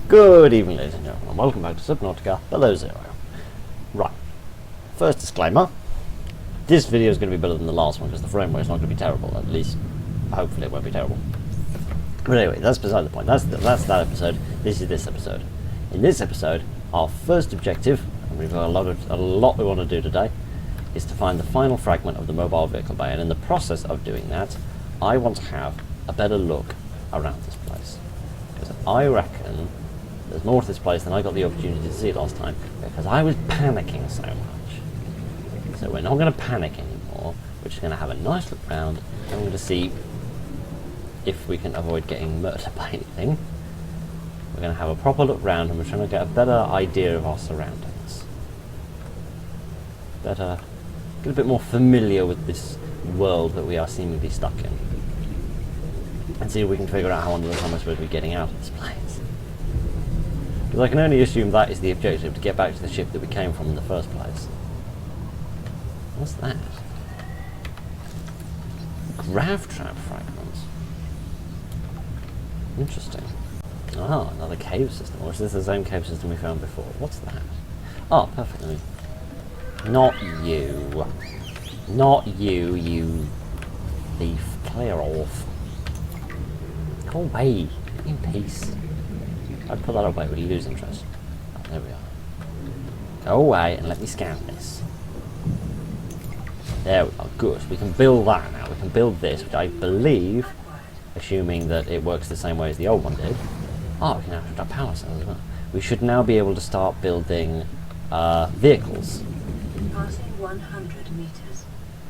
Good evening, ladies and gentlemen, and welcome back to Subnautica Below Zero. Right, first disclaimer, this video is going to be better than the last one because the frame rate is not going to be terrible, at least hopefully it won't be terrible. But anyway, that's beside the point. That's that episode. This is this episode. In this episode, our first objective, and we've got a lot we want to do today, is to find the final fragment of the mobile vehicle bay, and in the process of doing that, I want to have a better look around this place. Because I reckon there's more to this place than I got the opportunity to see last time, because I was panicking so much. So we're not going to panic anymore, we're just going to have a nice look around, and we're going to see if we can avoid getting murdered by anything. We're going to have a proper look round, and we're trying to get a better idea of our surroundings. Get a bit more familiar with this world that we are seemingly stuck in. And see if we can figure out how on earth we're supposed to be getting out of this place. Because I can only assume that is the objective, to get back to the ship that we came from in the first place. What's that? Grav trap fragments. Interesting. Ah, another cave system. Or is this the same cave system we found before? What's that? Oh, perfect. Not you. Not you, you thief. Clear off. Go away. Be in peace. I'd put that away, will you lose interest? Oh, there we are. Go away and let me scan this. There we are. Good. We can build that now. We can build this, which I believe, assuming that it works the same way as the old one did. Oh, we can now put our power cells as well. We should now be able to start building vehicles. Passing 100 meters.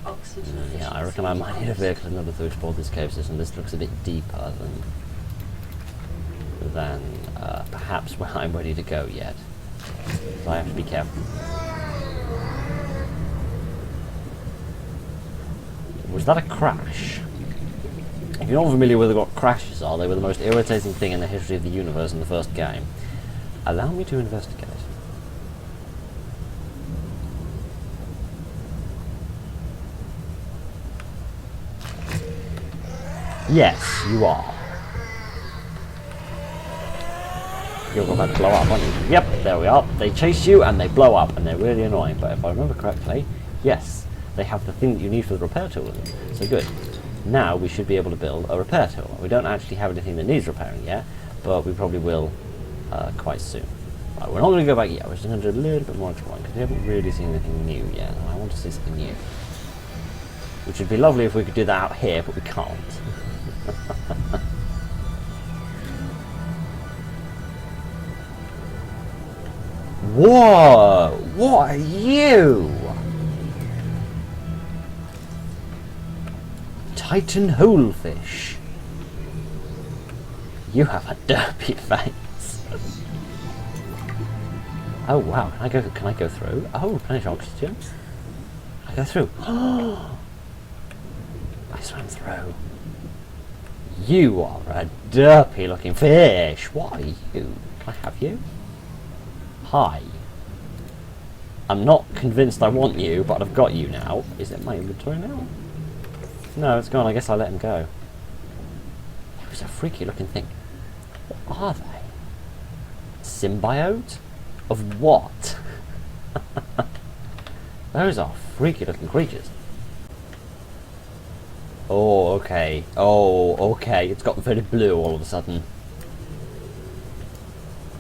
Oxygen. Yeah, I reckon I might need a vehicle in order to explore this cave system. This looks a bit deeper than perhaps where I'm ready to go yet. So I have to be careful. Was that a crash? If you're not familiar with what crashes are, they were the most irritating thing in the history of the universe in the first game. Allow me to investigate. Yes, you are. You're about to blow up, aren't you? Yep, there we are. They chase you and they blow up, and they're really annoying. But if I remember correctly, yes, they have the thing that you need for the repair tool in them. So good. Now we should be able to build a repair tool. We don't actually have anything that needs repairing yet, but we probably will quite soon. Right, we're not going to go back yet. We're just going to do a little bit more exploring, because we haven't really seen anything new yet. And I want to see something new. Which would be lovely if we could do that out here, but we can't. Whoa! What are you? Titan holefish. You have a derpy face. Oh wow! Can I go through? Oh, replenish oxygen. Can I go through? Oh! I swam through. You are a derpy looking fish. What are you? Can I have you? Hi. I'm not convinced I want you, but I've got you now. Is it my inventory now? No, it's gone. I guess I let him go. It was a freaky looking thing. What are they? Symbiote? Of what? Those are freaky looking creatures. Oh, okay. Oh, okay. It's got very blue all of a sudden.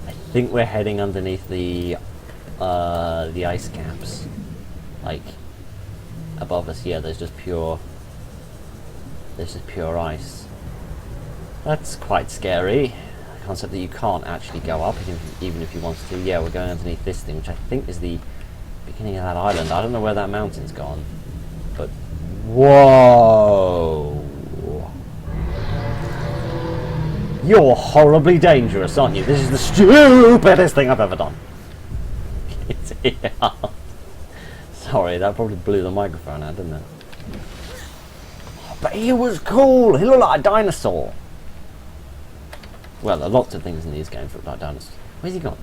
I think we're heading underneath the ice caps. Like, above us here, there's just pure ice. That's quite scary. The concept that you can't actually go up, even if you wanted to. Yeah, we're going underneath this thing, which I think is the beginning of that island. I don't know where that mountain's gone, but whoa! You're horribly dangerous, aren't you? This is the stupidest thing I've ever done. It's here. Sorry, that probably blew the microphone out, didn't it? But he was cool. He looked like a dinosaur. Well, lots of things in these games look like dinosaurs. Where's he gone?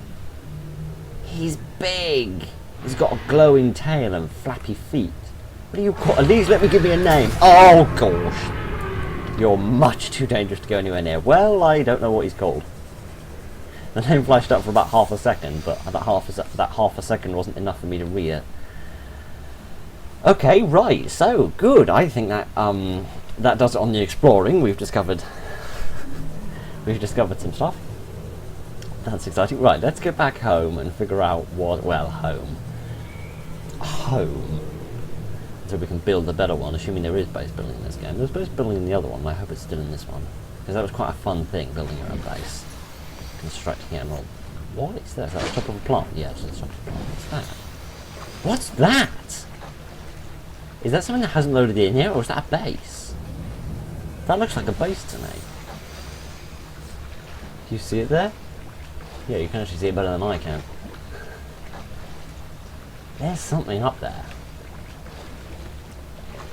He's big. He's got a glowing tail and flappy feet. What do you call? At least let me give me a name. Oh gosh. You're much too dangerous to go anywhere near. Well, I don't know what he's called. The name flashed up for about half a second, but that half a second wasn't enough for me to read it. Okay, right, so, good. I think that, that does it on the exploring. We've discovered some stuff. That's exciting. Right, let's get back home and figure out what, well, home. So we can build a better one, assuming there is base building in this game. There's base building in the other one, and I hope it's still in this one. Because that was quite a fun thing, building your own base. Constructing it and all. What is that? Is that the top of a plant? Yeah, it's the top of a plant. What's that? What's that? Is that something that hasn't loaded in yet, or is that a base? That looks like a base to me. Do you see it there? Yeah, you can actually see it better than I can. There's something up there.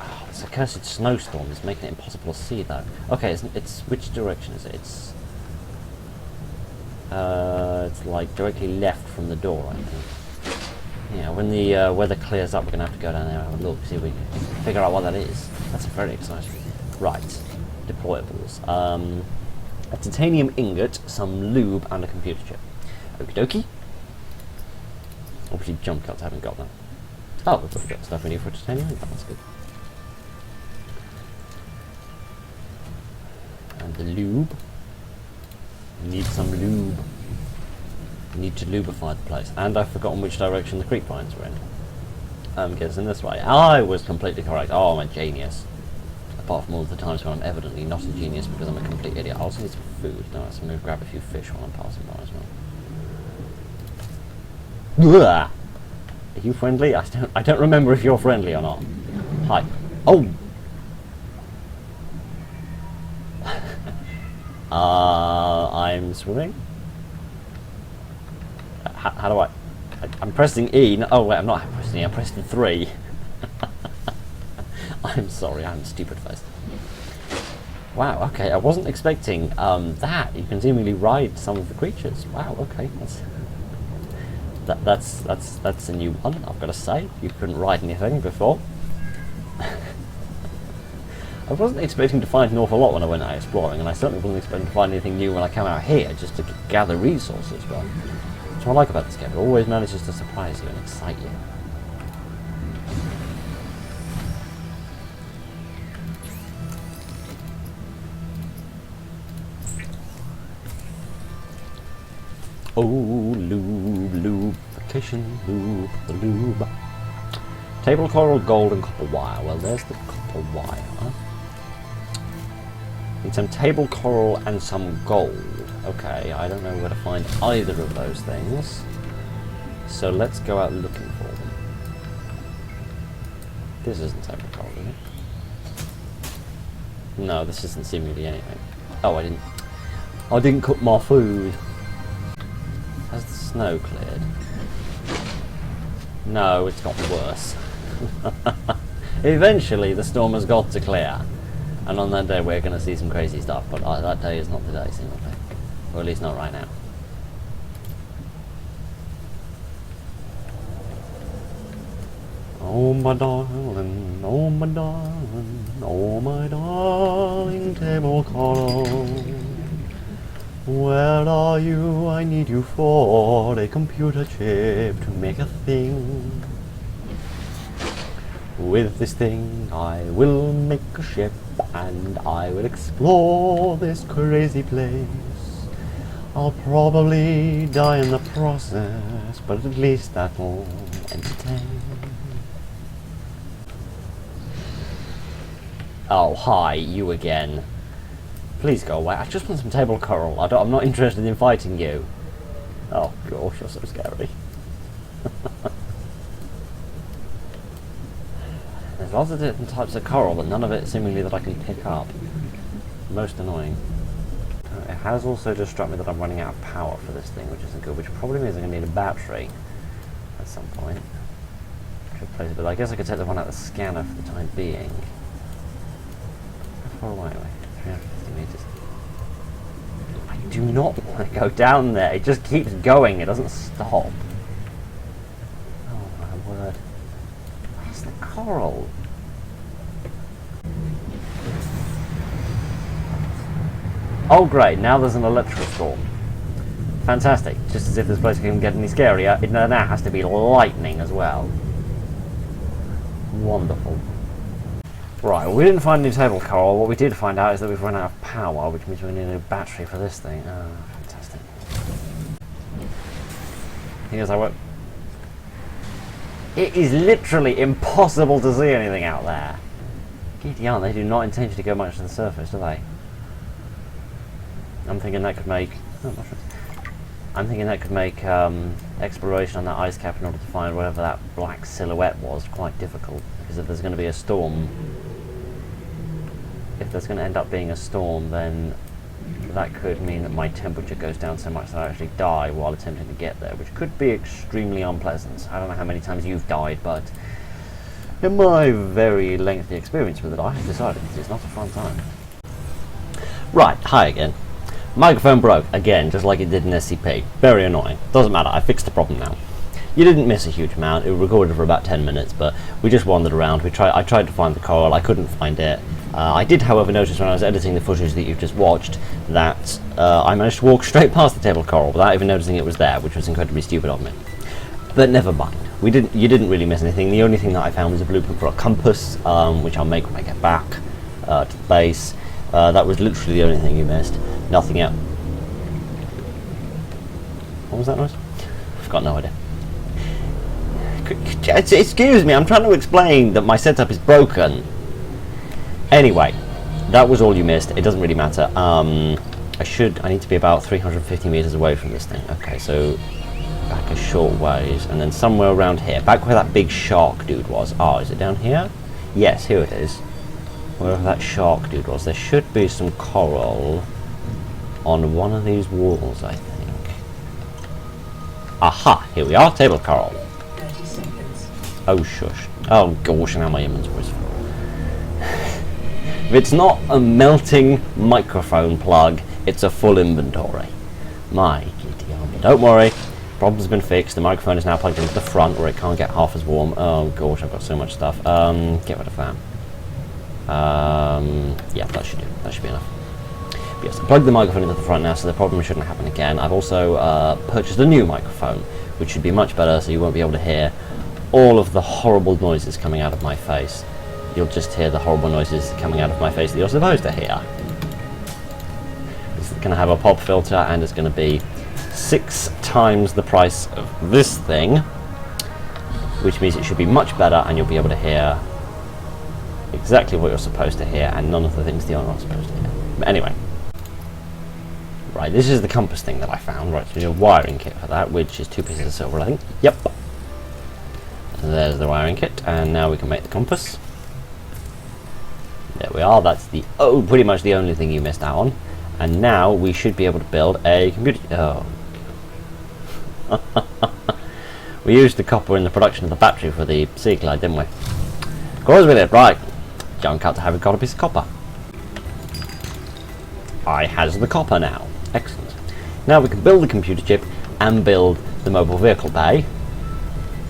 Oh, it's a cursed snowstorm. It's making it impossible to see, though. Okay, it's which direction is it? It's like directly left from the door, I think. Yeah, when the weather clears up, we're gonna have to go down there and have a look, see if we can figure out what that is. That's very exciting. Right, deployables. A titanium ingot, some lube, and a computer chip. Okie dokie. Obviously, jump cuts haven't got that. Oh, we've already got stuff we need for a titanium ingot. That's good. And the lube. We need some lube. We need to lubify the place. And I've forgotten which direction the creep vines were in. I'm guessing this way. I was completely correct. Oh, I'm a genius. Apart from all the times when I'm evidently not a genius because I'm a complete idiot. I also need some food. No, so I'm going to grab a few fish while I'm passing by as well. Are you friendly? I don't remember if you're friendly or not. Hi. Oh! I'm swimming? How do I'm pressing E. No, oh wait, I'm not pressing E, I'm pressing 3. I'm sorry, I'm stupid faced. Wow, okay, I wasn't expecting that. You can seemingly ride some of the creatures. Wow, okay, that's a new one, I've got to say. You couldn't ride anything before. I wasn't expecting to find an awful lot when I went out exploring, and I certainly wasn't expecting to find anything new when I came out here, just to gather resources. But that's what I like about this game. It always manages to surprise you and excite you. Oh, lubrication, the lube. Table coral, gold, and copper wire. Well, there's the copper wire. Need some table coral and some gold. Okay, I don't know where to find either of those things. So let's go out looking for them. This isn't table coral, is it? No, this isn't seemingly anything. Oh, I didn't cook my food. Has the snow cleared? No, it's gotten worse. Eventually the storm has got to clear. And on that day we're going to see some crazy stuff, but that day is not today, seemingly. Or at least not right now. Oh my darling, oh my darling, oh my darling table coral. Where are you? I need you for a computer chip to make a thing. With this thing I will make a ship and I will explore this crazy place. I'll probably die in the process, but at least that'll entertain. Oh, hi, you again. Please go away. I just want some table coral. I'm not interested in fighting you. Oh gosh, you're so scary. There's lots of different types of coral, but none of it seemingly that I can pick up. Most annoying. It has also just struck me that I'm running out of power for this thing, which isn't good, which probably means I'm going to need a battery at some point. But I guess I could take the one out of the scanner for the time being. How far away are we? 350 meters. I do not want to go down there. It just keeps going. It doesn't stop. Oh my word. Where's the coral? Oh great, now there's an electrical storm. Fantastic. Just as if this place can get any scarier, it now has to be lightning as well. Wonderful. Right, well, we didn't find any table coral. What we did find out is that we've run out of power, which means we need a new battery for this thing. Oh, fantastic. Here's our work. It is literally impossible to see anything out there. Giddy aren't they? Do not intentionally go much to the surface, do they? I'm thinking that could make... Oh, mushrooms. I'm thinking that could make exploration on that ice cap in order to find whatever that black silhouette was quite difficult. Because if there's going to be a storm... If there's going to end up being a storm, then that could mean that my temperature goes down so much that I actually die while attempting to get there, which could be extremely unpleasant. I don't know how many times you've died, but in my very lengthy experience with it, I have decided it's not a fun time. Right, hi again. Microphone broke, again, just like it did in SCP. Very annoying. Doesn't matter, I fixed the problem now. You didn't miss a huge amount, it recorded for about 10 minutes, but we just wandered around. I tried to find the coral, I couldn't find it. I did, however, notice when I was editing the footage that you've just watched that I managed to walk straight past the table coral without even noticing it was there, which was incredibly stupid of me. But never mind. You didn't really miss anything. The only thing that I found was a blueprint for a compass, which I'll make when I get back to the base. That was literally the only thing you missed. Nothing else. What was that noise? I've got no idea. Excuse me, I'm trying to explain that my setup is broken. Anyway, that was all you missed. It doesn't really matter. I need to be about 350 meters away from this thing. Okay, so back a short ways, and then somewhere around here, back where that big shark dude was. Oh, is it down here? Yes, here it is. Wherever that shark dude was, there should be some coral on one of these walls, I think. Aha! Here we are, table coral. 30 seconds. Oh, shush. Oh, gosh, now my inventory's full. If it's not a melting microphone plug, it's a full inventory. My giddy army. Don't worry, problem's been fixed. The microphone is now plugged into the front where it can't get half as warm. Oh gosh, I've got so much stuff. Get rid of that. Yeah, that should do. That should be enough. But yes, I plugged the microphone into the front now, so the problem shouldn't happen again. I've also purchased a new microphone, which should be much better, so you won't be able to hear all of the horrible noises coming out of my face. You'll just hear the horrible noises coming out of my face that you're supposed to hear. It's going to have a pop filter, and it's going to be 6 times the price of this thing, which means it should be much better, and you'll be able to hear exactly what you're supposed to hear, and none of the things that you're not supposed to hear. But anyway. Right, this is the compass thing that I found. Right, so we need a wiring kit for that, which is 2 pieces of silver, I think. Yep. There's the wiring kit, and now we can make the compass. There we are, that's the pretty much the only thing you missed out on. And now we should be able to build a computer. Oh. We used the copper in the production of the battery for the Sea Glide, didn't we? Of course we did, right. Junk out to having got a piece of copper. I has the copper now. Excellent. Now we can build the computer chip and build the mobile vehicle bay,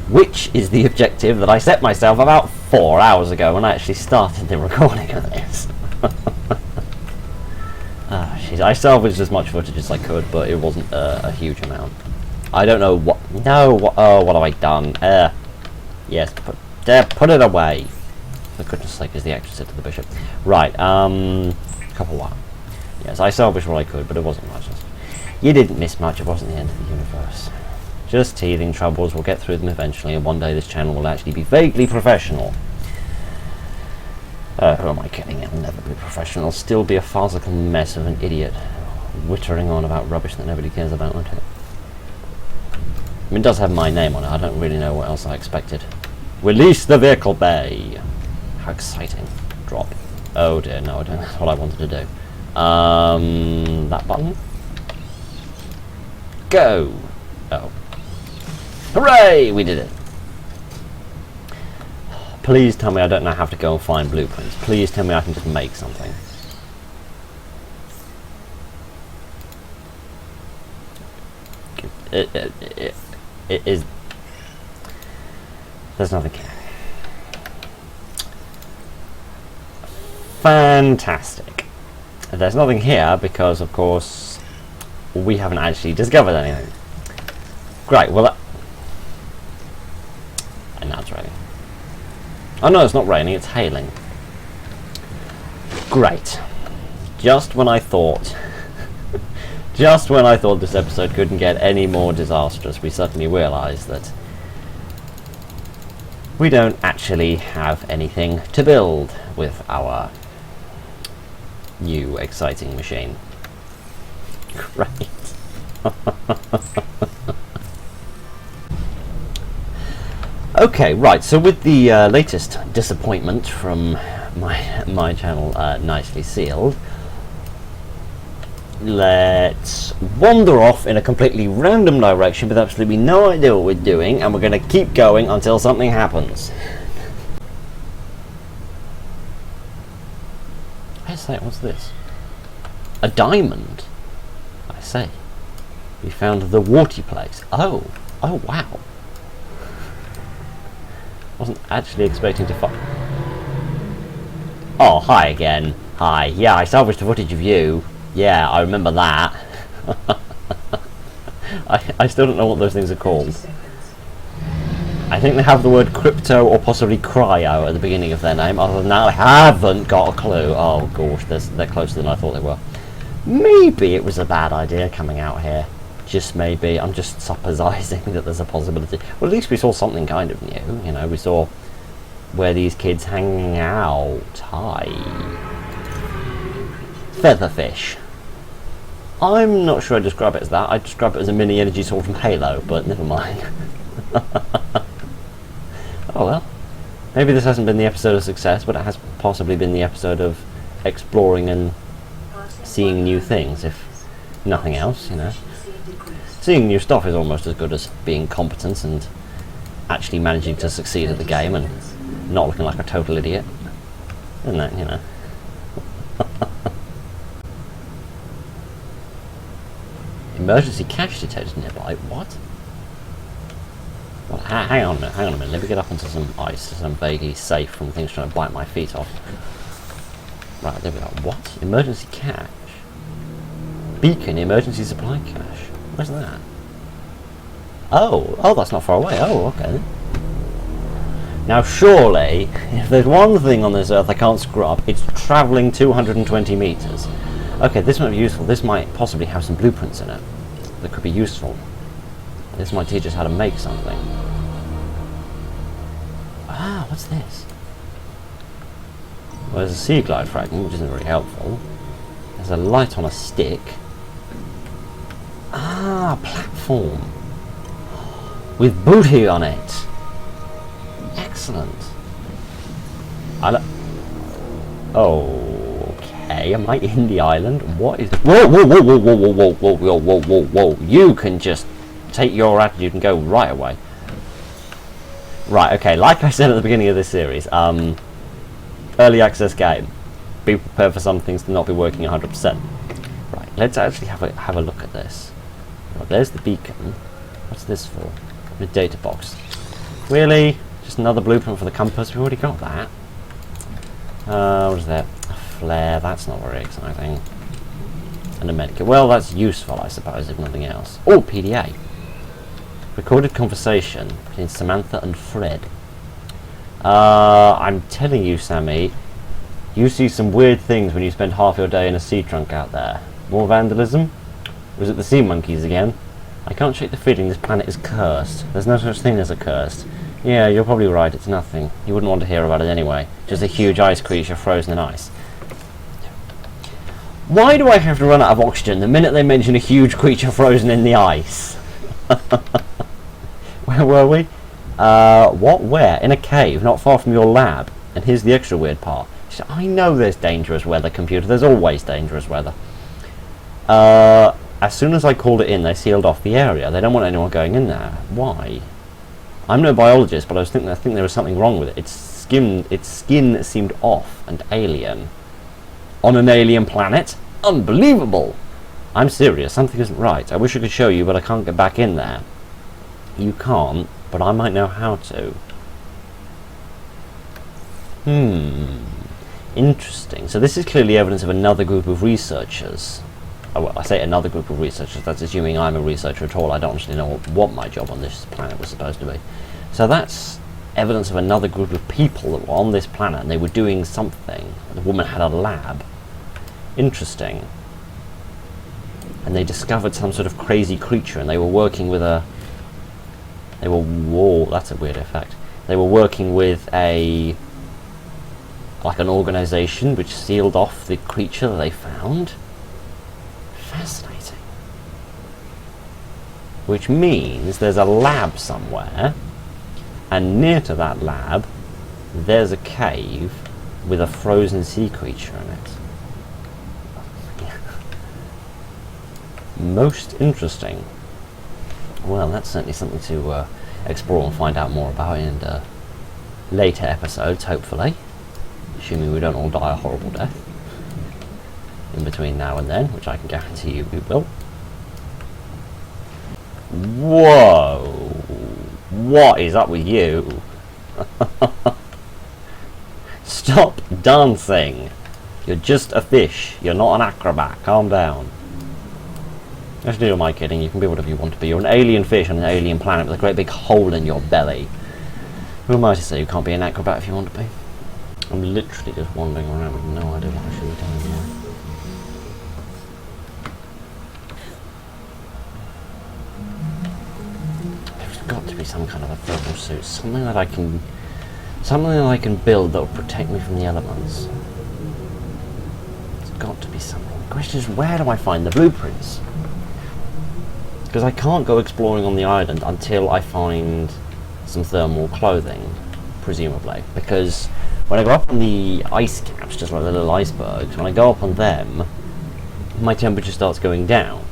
which is the objective that I set myself about 4 hours ago when I actually started the recording of this. I salvaged as much footage as I could, but it wasn't a huge amount. I don't know what... No, what have I done? Yes, put it away. For goodness sake, as the actress said to the bishop. Right, couple what? Yes, I salvaged what I could, but it wasn't much. You didn't miss much, it wasn't the end of the universe. Just teething troubles, we'll get through them eventually, and one day this channel will actually be vaguely professional. Who am I kidding? It'll never be professional. Still be a farcical mess of an idiot, whittering on about rubbish that nobody cares about, won't it? I mean, it does have my name on it, I don't really know what else I expected. Release the vehicle bay! How exciting. Drop. Oh dear, no, I don't. That's what I wanted to do. That button? Go! Oh. Hooray! We did it! Please tell me I don't now have to go and find blueprints. Please tell me I can just make something. It is... There's nothing here. Fantastic. There's nothing here because, of course, we haven't actually discovered anything. Great, well and now it's raining. Oh no, it's not raining, it's hailing. Great. Just when I thought this episode couldn't get any more disastrous, we suddenly realised that we don't actually have anything to build with our new exciting machine. Great. Okay, right, so with the latest disappointment from my channel nicely sealed, let's wander off in a completely random direction with absolutely no idea what we're doing, and we're going to keep going until something happens. I say, what's this? A diamond? I say. We found the warty place. Oh wow. Wasn't actually expecting to find. Oh, hi again. Hi. Yeah, I salvaged the footage of you. Yeah, I remember that. I still don't know what those things are called. I think they have the word crypto or possibly cryo at the beginning of their name. Other than that, I haven't got a clue. Oh gosh, they're closer than I thought they were. Maybe it was a bad idea coming out here. Just maybe. I'm just supposing that there's a possibility. Well, at least we saw something kind of new. You know, we saw where these kids hang out. Hi. Featherfish. I'm not sure I describe it as that. I describe it as a mini energy sword from Halo, but never mind. Oh well. Maybe this hasn't been the episode of success, but it has possibly been the episode of exploring and seeing new things, if nothing else, you know. Seeing new stuff is almost as good as being competent and actually managing to succeed at the game and not looking like a total idiot. Isn't that, you know? Emergency cache detected nearby. What? Well, hang on a minute. Let me get up onto some ice so I'm vaguely safe from things trying to bite my feet off. Right, there we are. What? Emergency cache? Beacon emergency supply cache. Where's that? Oh, that's not far away. Oh, okay. Now, surely, if there's one thing on this earth I can't screw up, it's travelling 220 meters. Okay, this might be useful. This might possibly have some blueprints in it that could be useful. This might teach us how to make something. Ah, what's this? Well, there's a sea glide fragment, which isn't very helpful. There's a light on a stick. Ah, platform. With booty on it. Excellent. Okay, am I in the island? What is... Whoa, whoa, whoa, whoa, whoa, whoa, whoa, whoa, whoa, whoa, whoa, whoa. You can just take your attitude and go right away. Right, okay, like I said at the beginning of this series, early access game. Be prepared for some things to not be working 100%. Right, let's actually have a look at this. Well, there's the beacon. What's this for? The data box. Really? Just another blueprint for the compass? We've already got that. What is that? A flare. That's not very exciting. And a medikit. Well, that's useful, I suppose, if nothing else. Oh, PDA. Recorded conversation between Samantha and Fred. I'm telling you, Sammy, you see some weird things when you spend half your day in a sea trunk out there. More vandalism? Was it the sea monkeys again? I can't shake the feeling this planet is cursed. There's no such thing as a cursed. Yeah, you're probably right, it's nothing. You wouldn't want to hear about it anyway. Just a huge ice creature frozen in ice. Why do I have to run out of oxygen the minute they mention a huge creature frozen in the ice? Where were we? What? Where? In a cave, not far from your lab. And here's the extra weird part. I know there's dangerous weather, computer. There's always dangerous weather. As soon as I called it in, they sealed off the area. They don't want anyone going in there. Why? I'm no biologist, but I think there was something wrong with it. Its skin seemed off and alien. On an alien planet? Unbelievable! I'm serious. Something isn't right. I wish I could show you, but I can't get back in there. You can't, but I might know how to. Interesting. So this is clearly evidence of another group of researchers. oh, well, I say another group of researchers, that's assuming I'm a researcher at all. I don't actually know what my job on this planet was supposed to be. So that's evidence of another group of people that were on this planet, and they were doing something. The woman had a lab. Interesting. And they discovered some sort of crazy creature, and they were working with a... Whoa, that's a weird effect. They were working with an organisation which sealed off the creature that they found. Fascinating. Which means there's a lab somewhere, and near to that lab there's a cave with a frozen sea creature in it. Most interesting. Well, that's certainly something to explore and find out more about in later episodes, hopefully. Assuming we don't all die a horrible death in between now and then, which I can guarantee you we will. Whoa! What is up with you? Stop dancing! You're just a fish. You're not an acrobat. Calm down. Actually, who am I kidding? You can be whatever you want to be. You're an alien fish on an alien planet with a great big hole in your belly. Who am I to say you can't be an acrobat if you want to be? I'm literally just wandering around with no idea what I should be doing here. There's got to be some kind of a thermal suit, something that I can build that will protect me from the elements. There's got to be something. The question is, where do I find the blueprints? Because I can't go exploring on the island until I find some thermal clothing, presumably. Because when I go up on the ice caps, just like the little icebergs, when I go up on them, my temperature starts going down.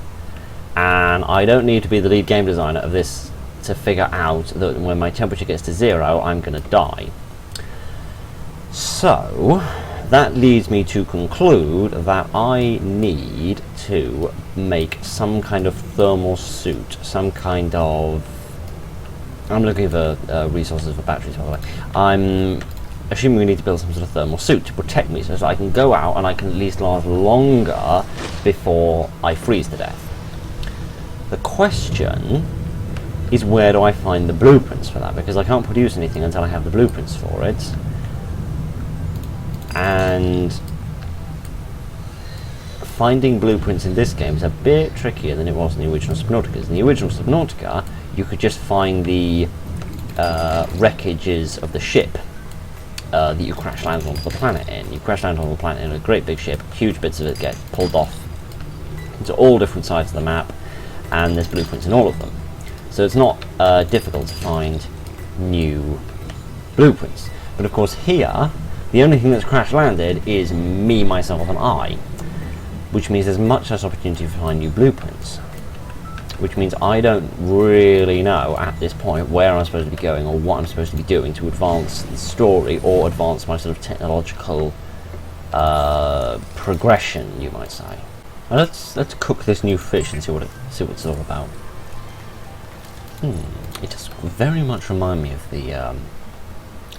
And I don't need to be the lead game designer of this to figure out that when my temperature gets to 0, I'm going to die. So that leads me to conclude that I need to make some kind of thermal suit, some kind of... I'm looking for resources for batteries, by the way. I'm assuming we need to build some sort of thermal suit to protect me so that I can go out and I can at least last longer before I freeze to death. The question is, where do I find the blueprints for that? Because I can't produce anything until I have the blueprints for it. And finding blueprints in this game is a bit trickier than it was in the original Subnautica. In the original Subnautica, you could just find the wreckages of the ship that you crash land onto the planet in. You crash land on the planet in a great big ship, huge bits of it get pulled off into all different sides of the map, and there's blueprints in all of them. So it's not difficult to find new blueprints. But of course here, the only thing that's crash landed is me, myself, and I, which means there's much less opportunity to find new blueprints. Which means I don't really know at this point where I'm supposed to be going or what I'm supposed to be doing to advance the story or advance my sort of technological progression, you might say. Now let's cook this new fish and see what it's all about. It does very much remind me of the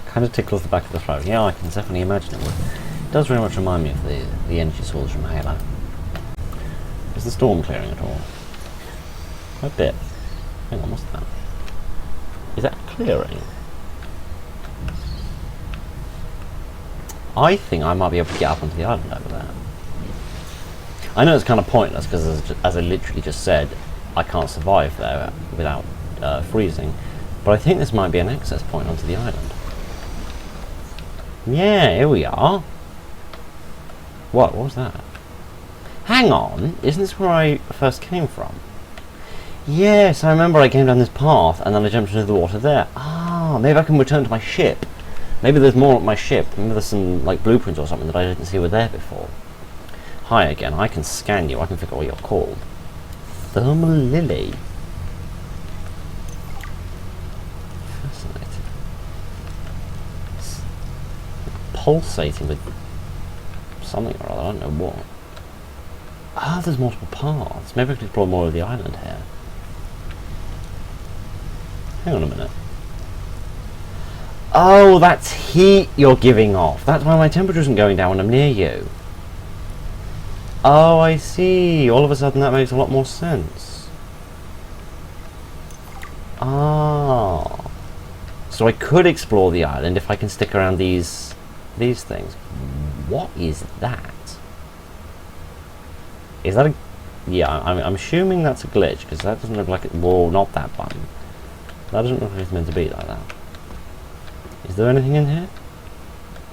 kind of tickles the back of the throat. Yeah, I can definitely imagine it would. It does very much remind me of the energy source from Halo. Is the storm clearing at all? A bit. Hang on, what's that? Is that clearing? I think I might be able to get up onto the island over there. I know it's kind of pointless because, as I literally just said, I can't survive there without freezing. But I think this might be an access point onto the island. Yeah, here we are. What was that? Hang on, isn't this where I first came from? Yes, I remember I came down this path and then I jumped into the water there. Ah, maybe I can return to my ship. Maybe there's more at my ship. Maybe there's some like blueprints or something that I didn't see were there before. Hi again, I can scan you, I can figure out what you're called. Thermal Lily. Fascinating. It's pulsating with something or other, I don't know what. Ah, there's multiple paths. Maybe I can explore more of the island here. Hang on a minute. Oh, that's heat you're giving off. That's why my temperature isn't going down when I'm near you. Oh, I see. All of a sudden that makes a lot more sense. Ah. So I could explore the island if I can stick around these things. What is that? Is that a... Yeah, I'm assuming that's a glitch, because that doesn't look like it... Whoa, not that button. That doesn't look like it's meant to be like that. Is there anything in here?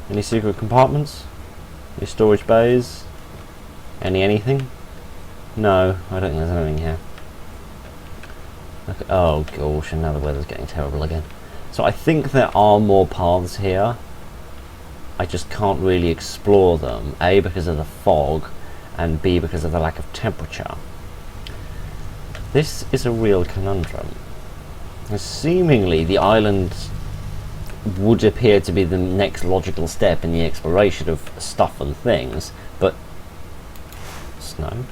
Any secret compartments? Any storage bays? Anything? No, I don't think there's anything here. Okay, oh gosh, and now the weather's getting terrible again. So I think there are more paths here. I just can't really explore them. A, because of the fog, and B, because of the lack of temperature. This is a real conundrum. And seemingly the island would appear to be the next logical step in the exploration of stuff and things, but... Snow?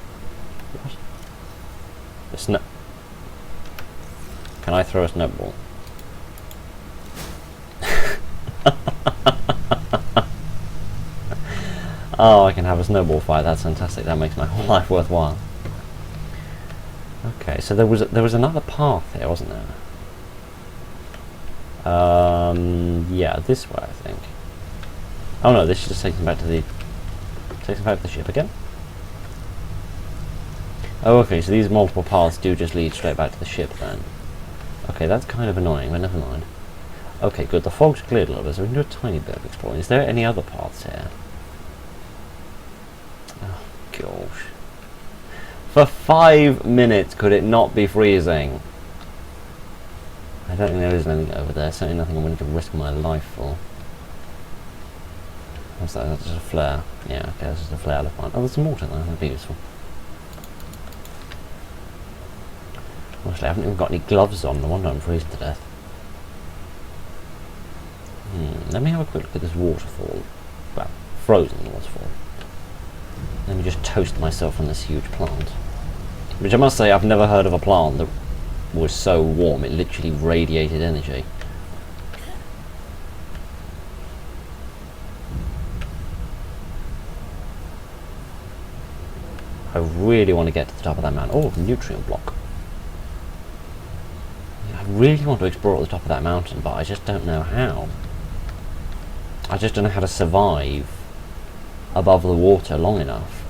What? The snow... Can I throw a snowball? Oh, I can have a snowball fight. That's fantastic. That makes my whole life worthwhile. Okay, so there was another path here, wasn't there? Yeah, this way, I think. Oh no, this just takes me back to the ship again. Oh, okay, so these multiple paths do just lead straight back to the ship then. Okay, that's kind of annoying, but never mind. Okay, good. The fog's cleared a little bit, so we can do a tiny bit of exploring. Is there any other paths here? Oh, gosh. For 5 minutes, could it not be freezing? I don't think there is anything over there. Certainly nothing I'm willing to risk my life for. What's that? That's just a flare. Yeah, okay, that's just a flare to find. Oh, there's some water there. That'd be useful. Honestly, I haven't even got any gloves on. No wonder I'm freezing to death. Let me have a quick look at this waterfall. Well, frozen waterfall. Let me just toast myself on this huge plant. Which I must say, I've never heard of a plant that was so warm. It literally radiated energy. I really want to get to the top of that mountain. Oh, nutrient block. I really want to explore at the top of that mountain, but I just don't know how. I just don't know how to survive above the water long enough.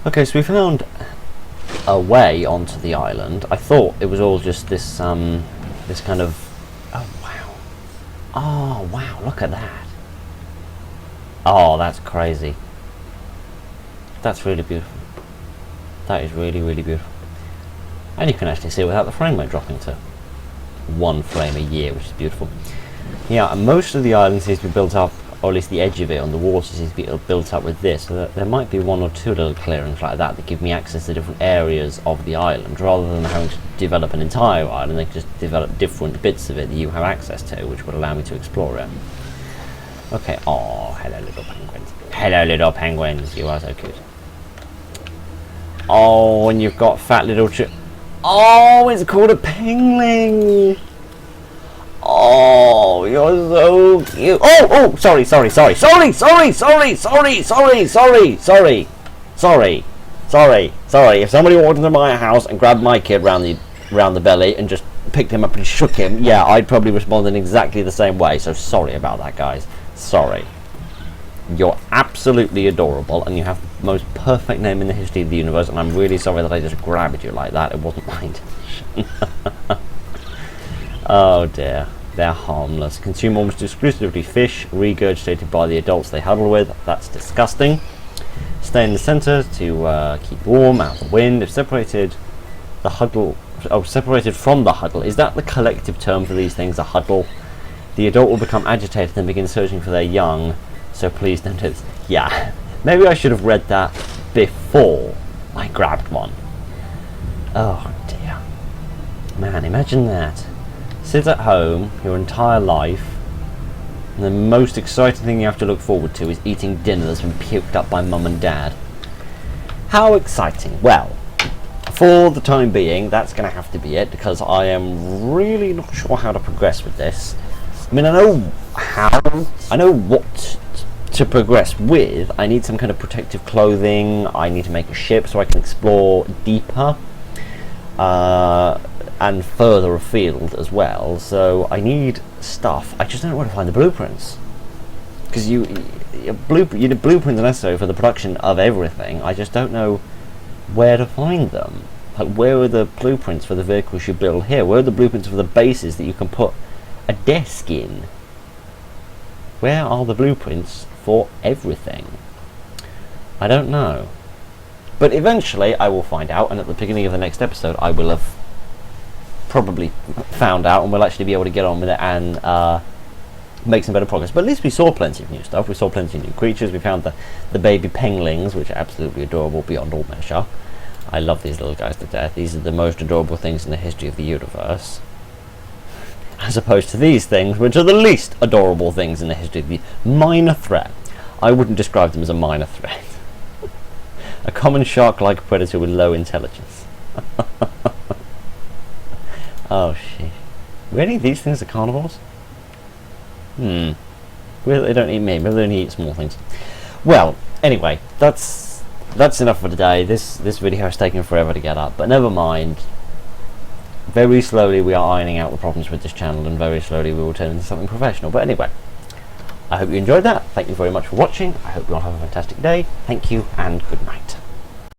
Okay, so we found a way onto the island. I thought it was all just this this kind of... Oh wow. Oh wow, look at that. Oh, that's crazy. That's really beautiful. That is really, really beautiful. And you can actually see it without the frame rate dropping to 1 frame a year, which is beautiful. Yeah, and most of the island seems to be built up, or at least the edge of it on the water seems to be built up with this, so that there might be 1 or 2 little clearings like that give me access to different areas of the island, rather than having to develop an entire island. They can just develop different bits of it that you have access to, which would allow me to explore it. Okay, oh, hello little penguins. Hello little penguins, you are so cute. Oh, and you've got fat little oh, it's called a Pengling! Oh, you're so cute. Oh, sorry. If somebody walked into my house and grabbed my kid round the belly and just picked him up and shook him, yeah, I'd probably respond in exactly the same way. So sorry about that, guys. Sorry. You're absolutely adorable, and you have the most perfect name in the history of the universe, and I'm really sorry that I just grabbed you like that. It wasn't my intention. Oh dear. They're harmless. Consume almost exclusively fish, regurgitated by the adults they huddle with. That's disgusting. Stay in the centre to keep warm, out of the wind. If separated, separated from the huddle. Is that the collective term for these things, a huddle? The adult will become agitated and begin searching for their young. So please don't do this. Yeah, maybe I should have read that before I grabbed one. Oh dear. Man, imagine that. Sit at home your entire life, and the most exciting thing you have to look forward to is eating dinner that's been puked up by mum and dad. How exciting. Well, for the time being, that's going to have to be it, because I am really not sure how to progress with this. I mean, I know how, I know what to progress with, I need some kind of protective clothing. I need to make a ship so I can explore deeper and further afield as well. So I need stuff. I just don't know where to find the blueprints, because blueprints are necessary for the production of everything. I just don't know where to find them. Like, where are the blueprints for the vehicles you build here? Where are the blueprints for the bases that you can put a desk in? Where are the blueprints for everything? I don't know. But eventually I will find out, and at the beginning of the next episode I will have probably found out, and we'll actually be able to get on with it and make some better progress. But at least we saw plenty of new stuff. We saw plenty of new creatures. We found the baby Penglings, which are absolutely adorable beyond all measure. I love these little guys to death. These are the most adorable things in the history of the universe. As opposed to these things, which are the least adorable things in the history of the minor threat. I wouldn't describe them as a minor threat. A common shark-like predator with low intelligence. Oh shit. Really? These things are carnivores? Maybe they don't eat me. Maybe they only eat small things. Well, anyway, that's enough for today. This video has taken forever to get up, but never mind. Very slowly we are ironing out the problems with this channel, and very slowly we will turn into something professional. But anyway, I hope you enjoyed that. Thank you very much for watching. I hope you all have a fantastic day. Thank you, and good night.